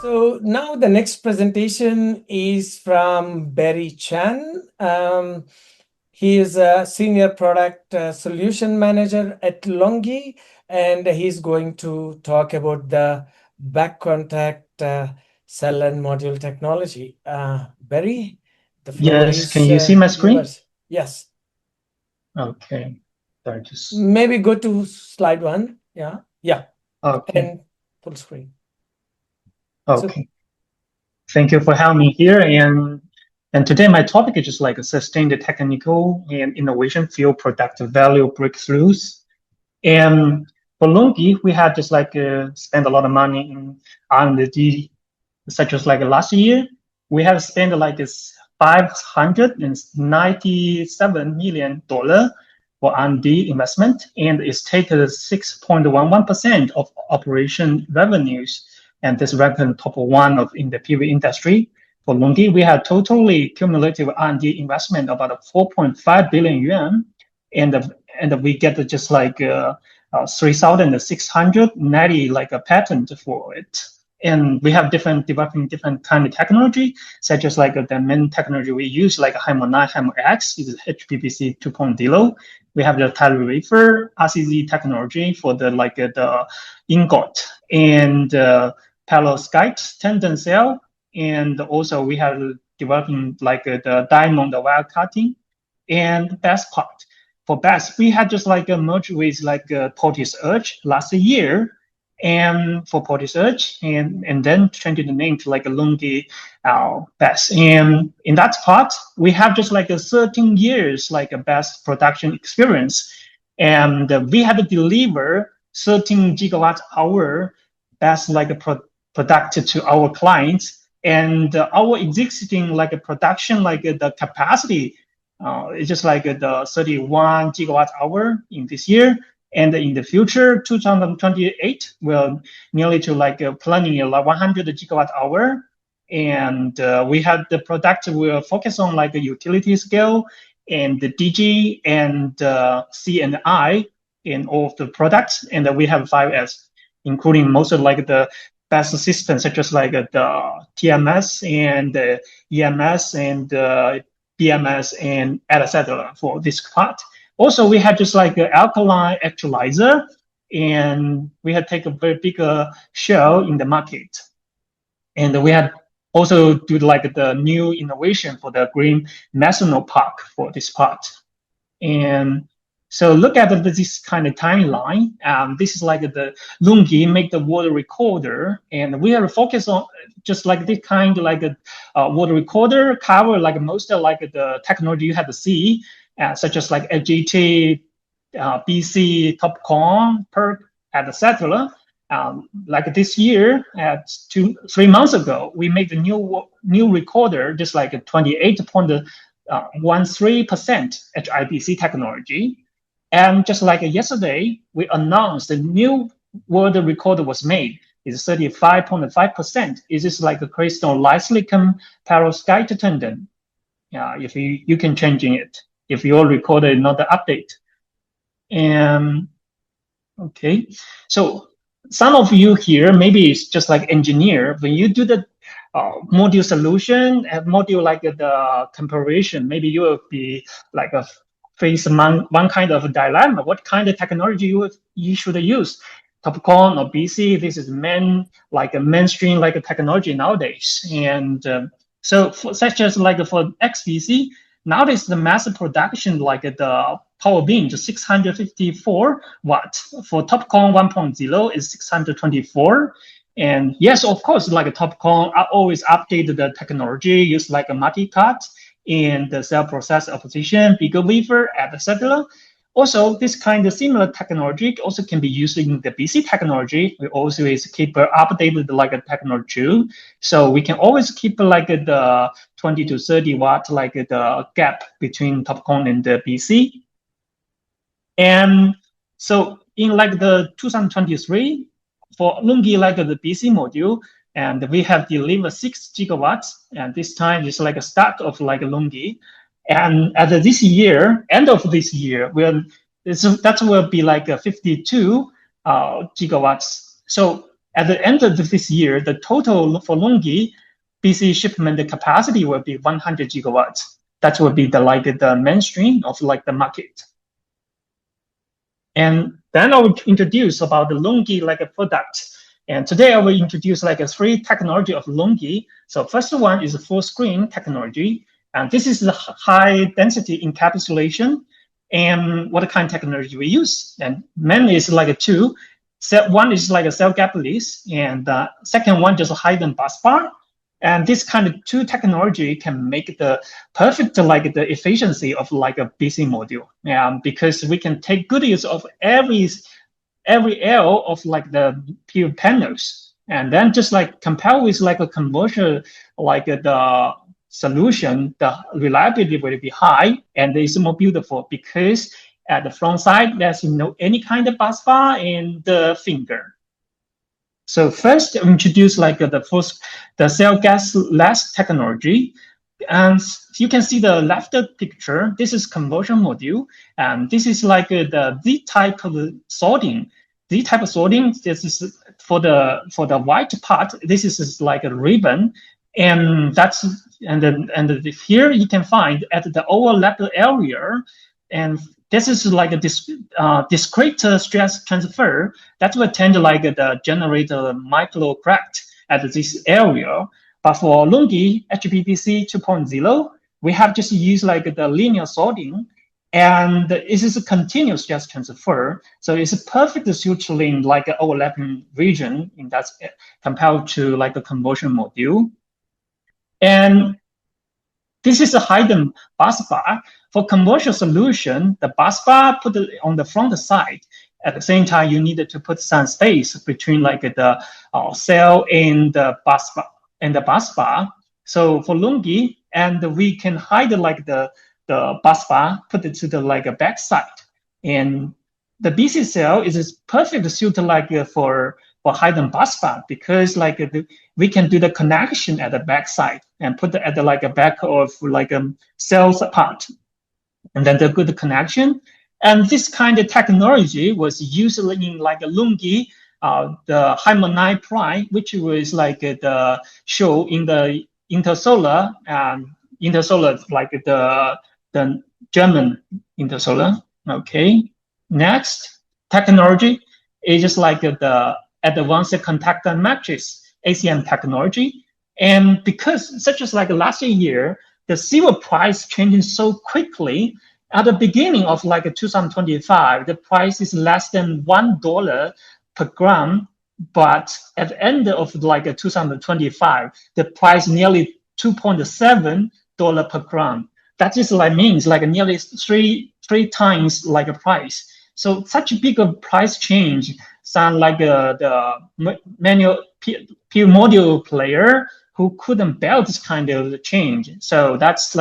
So now the next presentation is from Barry Chen. He is a senior product solution manager at LONGi, and he's going to talk about the back contact cell and module technology. Barry, the floor Yes, can is you see my screen? yours. Yes. Okay. Sorry, just Maybe go to slide 1. Yeah. Yeah. okay. And full screen. So Okay. Thank you for having me here. And today my topic is just like a sustained technical and innovation field product value breakthroughs. And for LONGi, we had just like spent a lot of money in R&D, such as like last year, we have spent like $597 million for R&D investment, and it's taken 6.11% of operation revenues, and this ranked top one of in the PV industry. For LONGi, we had totally cumulative R&D investment about 4.5 billion yuan, and we get just like 3,690 like a patent for it. And we have developing different kind of technology, such as like the main technology we use, like HAMR 9, HAMR X, is HPBC 2.0. We have the tile wafer RCZ technology for the like the ingot and perovskite tandem cell, and also we have developing like the diamond wire cutting. And best part for best, we had just like a merge with like Portis Edge last year, and for Portis Edge, and then changing the name to like a LONGi best. And in that part, we have just like a 13 years like a best production experience, and we had to deliver 13 gigawatt hour best like a product to our clients, and our existing like a production like the capacity it's just like the 31 gigawatt hour in this year. And in the future, 2028, we're nearly to like planning like 100 gigawatt hour. And we have the product will focus on like the utility scale and the DG and C and I in all of the products. And we have 5S, including most of like the best systems, such as like the TMS and the EMS and BMS and etc. for this part. Also, we had just like an alkaline electrolyzer, and we had taken a very big share in the market. And we had also do like the new innovation for the green methanol park for this part. And so look at this kind of timeline. This is like the LONGi make the water recorder, and we are focused on just like this kind of like a water recorder cover like most of like the technology you have to see, such as like LGT, BC, TOPCon, PERC, etc. Like this year, 3 months ago, we made the new recorder, just like a 28.13% HPBC technology. And just like yesterday, we announced the new world recorder was made. It's 35.5%. It is like a crystal light silicon perovskite tandem. If you can change it if your recorder is not update. And okay, so some of you here maybe it's just like engineer. When you do the module solution and module like the comparison, maybe you will be like a face one kind of dilemma. What kind of technology you should use? TOPCon or BC, this is like a mainstream like a technology nowadays. And so such as like for XBC, nowadays the mass production like the power beam is 654 watt. For TOPCon 1.0 is 624. And yes, of course, like a TOPCon, I always update the technology, use like a multi-cut in the cell process opposition, bigger wafer, etc. Also, this kind of similar technology also can be used in the BC technology. We also is keep updated like a technology too. So we can always keep like the 20 to 30 watt like the gap between TOPCon and the BC. And so in like the 2023, for LONGi like the BC module, and we have delivered 6 gigawatts, and this time it's like a start of like LONGi. And at this year, end of this year, that will be like 52 gigawatts. So At the end of this year, the total for LONGi BC shipment capacity will be 100 gigawatts. That will be the mainstream of the market. And then I will introduce about the LONGi a product. And today I will introduce three technology of LONGi. So first one is a full screen technology. And this is the high density encapsulation. And what kind of technology we use? And mainly is two. One is a cell gapless, and second one just hidden busbar. And this kind of two technology can make the perfect the efficiency of a BC module. Because we can take good use of every L of the PV panels, and then just compare with a commercial the solution, the reliability will be high and it's more beautiful because at the front side there's no any kind of busbar in the finger. So first introduce the cell gasless technology. And you can see the left picture. This is conversion module, and this is the Z type of sorting. Z type of sorting. This is for the white part. This is a ribbon, and that's here you can find at the overlap area, and this is a discrete stress transfer that will tend to generate a microcrack at this area. But for LONGi HPBC 2.0, we have just used the linear sorting, and this is a continuous stress transfer. So it's a perfect suturing overlapping region in that compared to a conversion module. And this is a hidden busbar. For commercial solution, the busbar put on the front side. At the same time, you needed to put some space between the cell and the busbar. So for LONGi, and we can hide the busbar, put it to the back side. And the BC cell is perfect suit for hidden busbar because we can do the connection at the back side and put it at the back of cells part, and then the good connection. And this kind of technology was used in LONGi, the Harmony Prime, which was the show in the Intersolar, and Intersolar the German Intersolar. Okay, next technology is just the advanced contact matrix ACM technology. And because such as last year, the silver price changing so quickly. At the beginning of 2025, the price is less than $1 per gram, but at the end of 2025, the price nearly $2.7 per gram. That is means nearly three times a price. So such a big price change sound the manual PV module player who couldn't bear this kind of change. So that's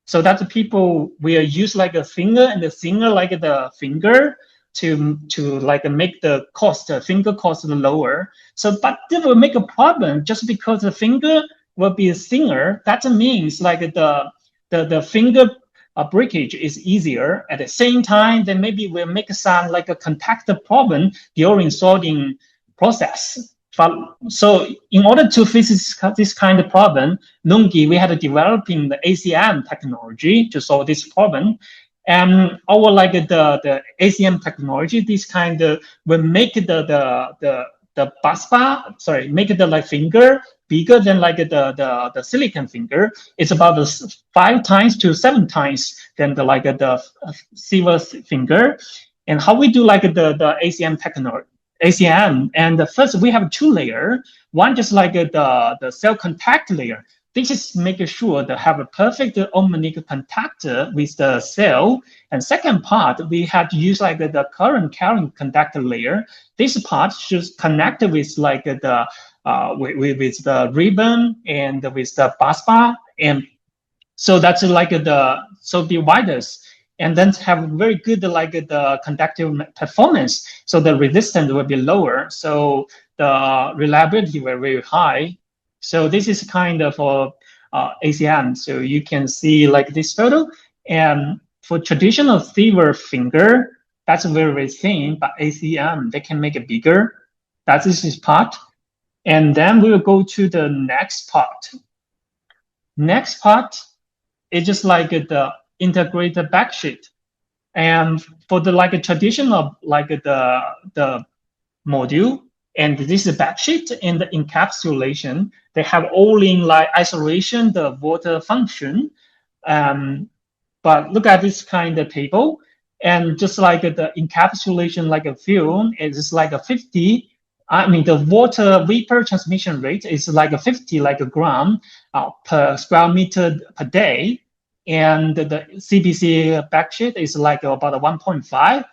so that people will use a finger and the finger the finger to make the finger cost lower. So but that will make a problem just because the finger will be thinner. That means the finger breakage is easier. At the same time, then maybe will make some a contact problem during sorting process. So in order to fix this kind of problem, LONGi, we had developing the ACM technology to solve this problem. And our the ACM technology, this kind of will make the busbar, make the finger bigger than the silicon finger. It's about 5 times to 7 times than the silver finger. And how we do the ACM technology. ACM, and first we have 2 layers. One just the cell contact layer. This is making sure to have a perfect harmonic contact with the cell. And second part, we have to use the current carrying conductor layer. This part should connect with with the ribbon and with the busbar, and so that's so dividers. And then have very good the conductive performance, so the resistance will be lower, so the reliability will be very high. So this is kind of ACM. So you can see this photo. And for traditional silver finger, that's very thin, but ACM they can make it bigger. That's this part. And then we will go to the next part. Next part is just like the integrated backsheet. And for the like a traditional like the module, and this is backsheet and the encapsulation, they have all in like isolation, the water function. But look at this kind of table, and just like the encapsulation, like a film, is like a 50. I mean, the water vapor transmission rate is like a 50, like a gram per square meter per day. And the CBC backsheet is like about a 1.5.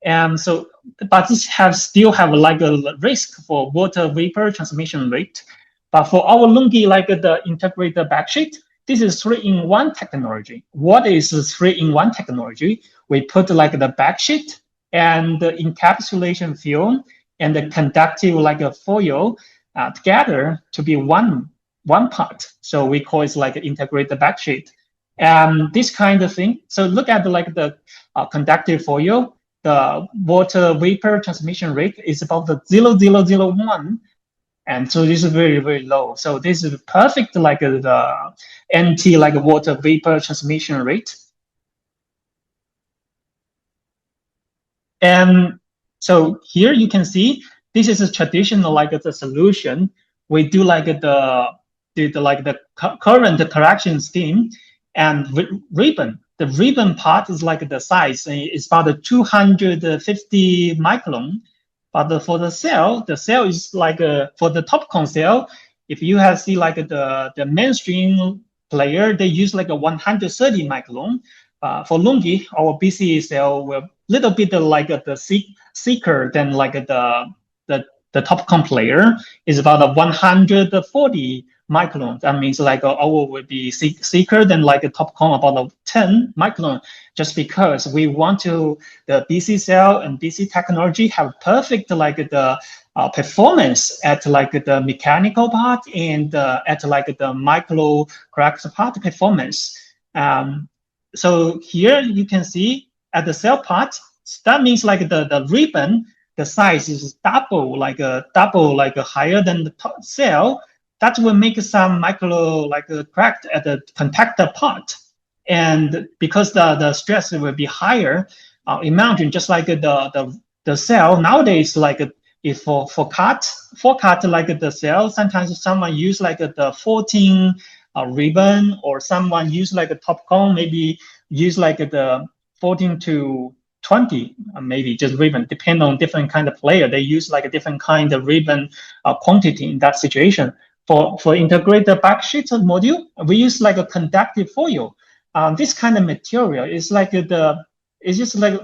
And so, but this still have like a risk for water vapor transmission rate. But for our LONGi, like the integrated backsheet, this is 3-in-1 technology. What is 3-in-1 technology? We put like the backsheet and the encapsulation film and the conductive like a foil together to be one part. So we call it like integrated backsheet. And this kind of thing. So look at like the conductive foil. The water vapor transmission rate is about the 0.0001. And so this is very, very low. So this is perfect like the NT like water vapor transmission rate. And so here you can see this is a traditional like the solution. We do like the current correction scheme and ribbon. The ribbon part is like the size is about 250 micron. But for the cell is like for the TOPCon cell, if you have see like the mainstream player, they use like a 130 micron. For LONGi, our BC cell will little bit like the thicker than like the TOPCon player is about a 140 micron. That means like our will be thicker than like a TOPCon about a 10 micron, just because we want to the BC cell and BC technology have perfect like the performance at like the mechanical part and at like the microcracks part performance. So here you can see at the cell part, that means like the ribbon, the size is double like higher than the cell. That will make some micro like crack at the contactor part. And because the stress will be higher, imagine just like the cell nowadays, like if for cut like the cell, sometimes someone use like the 14 ribbon, or someone use like a TOPCon, maybe use like the 14 to 20, maybe just ribbon, depend on different kind of player. They use like a different kind of ribbon quantity in that situation. For integrated backsheet module, we use like a conductive foil. This kind of material is like it's just like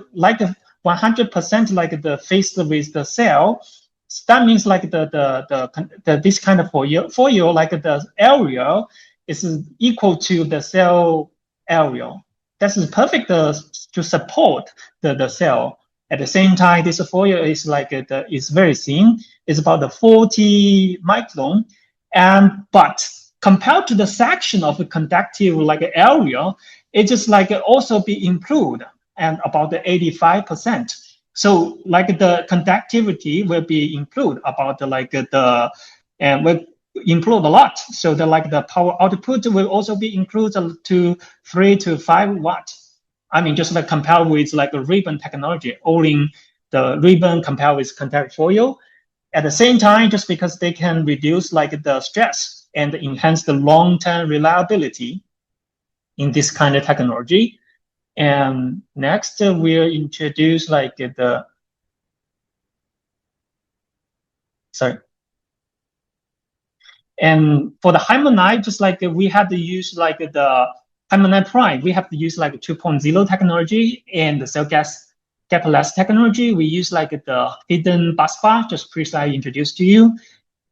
100% like the phase with the cell. So that means like the this kind of foil like the area is equal to the cell area. That is perfect to support the cell. At the same time, this foil is like is very thin. It's about the 40 micron. But compared to the section of the conductive like area, it just like also be improved and about the 85%. So like the conductivity will be improved about like and will improve a lot. So the power output will also be improved to 3 to 5 watt. I mean, just like compare with like a ribbon technology, only the ribbon compared with conductive foil. At the same time, just because they can reduce like the stress and enhance the long-term reliability in this kind of technology. And next, we'll introduce like and for the Harmonite, just like we have to use like the Harmonite Prime, we have to use like 2.0 technology, and the cell gas Gapless technology, we use like the hidden busbar, just previously introduced to you.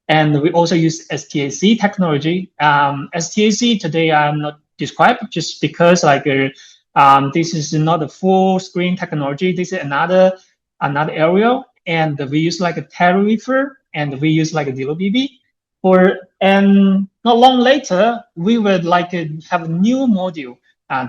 And we also use STAC technology. STAC today I'm not described just because like this is not a full screen technology. This is another area, and we use like a tarifer, and we use like a 0BB. And not long later, we would like have a new module.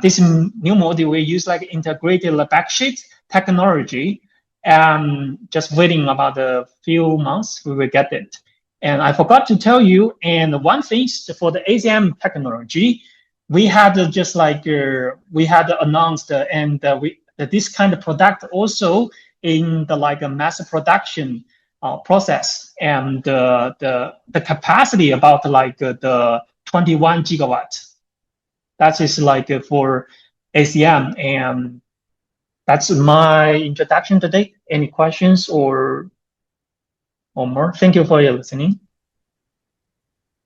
This new module we use like integrated backsheet technology. and just waiting about a few months, we will get it. And I forgot to tell you, and one thing for the ACM technology, we had just like we had announced and we this kind of product also in the like a mass production process, and the capacity about like the 21 gigawatt. That is like for ACM, and that's my introduction today. Any questions or more? Thank you for your listening.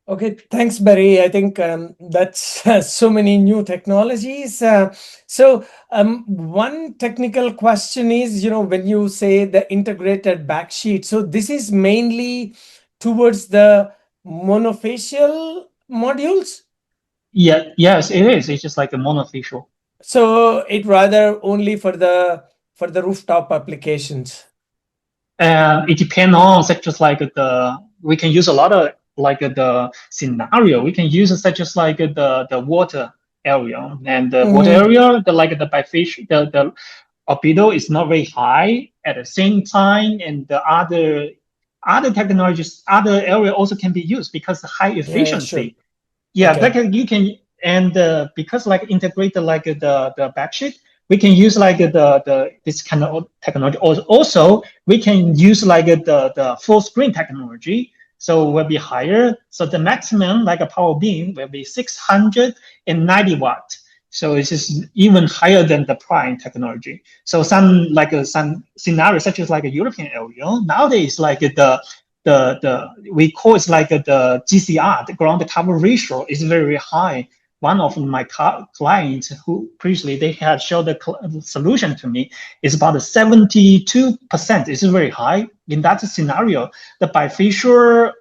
Okay, thanks, Barry. I think that's so many new technologies. One technical question is, when you say the integrated backsheet, so this is mainly towards the monofacial modules? Yeah, yes, it is. It's just like a monofacial. So it rather only for the rooftop applications. It depends on such as like we can use a lot of like the scenario. We can use such as like the water area, and the water area, the like the bifacial, the albedo is not very high at the same time, and the other technologies, other area also can be used because the high efficiency. Yeah, Okay. like you can, and because like integrate like the backsheet, we can use like the this kind of technology. Also, we can use like the full screen technology, so will be higher. So the maximum like a power beam will be 690 watt. So it's just even higher than the prime technology. So some like some scenarios such as like a European area nowadays, like the we call it like the GCR, the ground cover ratio, is very high. One of my clients who previously they had showed the solution to me is about 72%. It's very high. In that scenario, the bifacial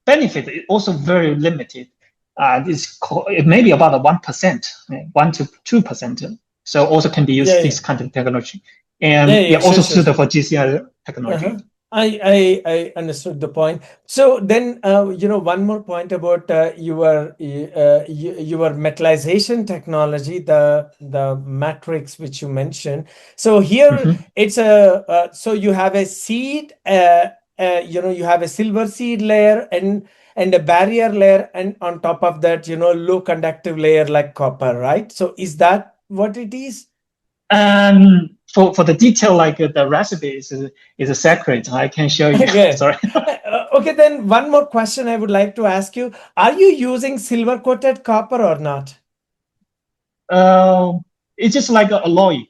benefit is also very limited. It may be about 1%, 1 to 2%. So also can be used this kind of technology, and also suited for GCR technology. I understood the point. So then, one more point about your metallization technology, the matrix which you mentioned. So here it's so you have a seed, you have a silver seed layer and a barrier layer, and on top of that, low conductive layer like copper, right? So is that what it is? For the detail, like the recipe is a secret. I can show you. Okay. Sorry. Okay, then one more question I would like to ask you. Are you using silver coated copper or not? It's just like a alloy.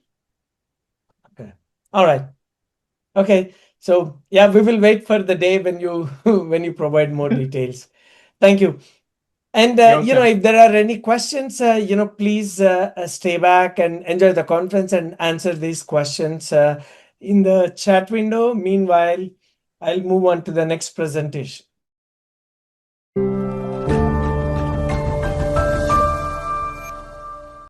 Okay. All right. Okay. So yeah, we will wait for the day when you when you provide more details. Thank you. And if there are any questions, please stay back and enjoy the conference and answer these questions in the chat window. Meanwhile, I'll move on to the next presentation.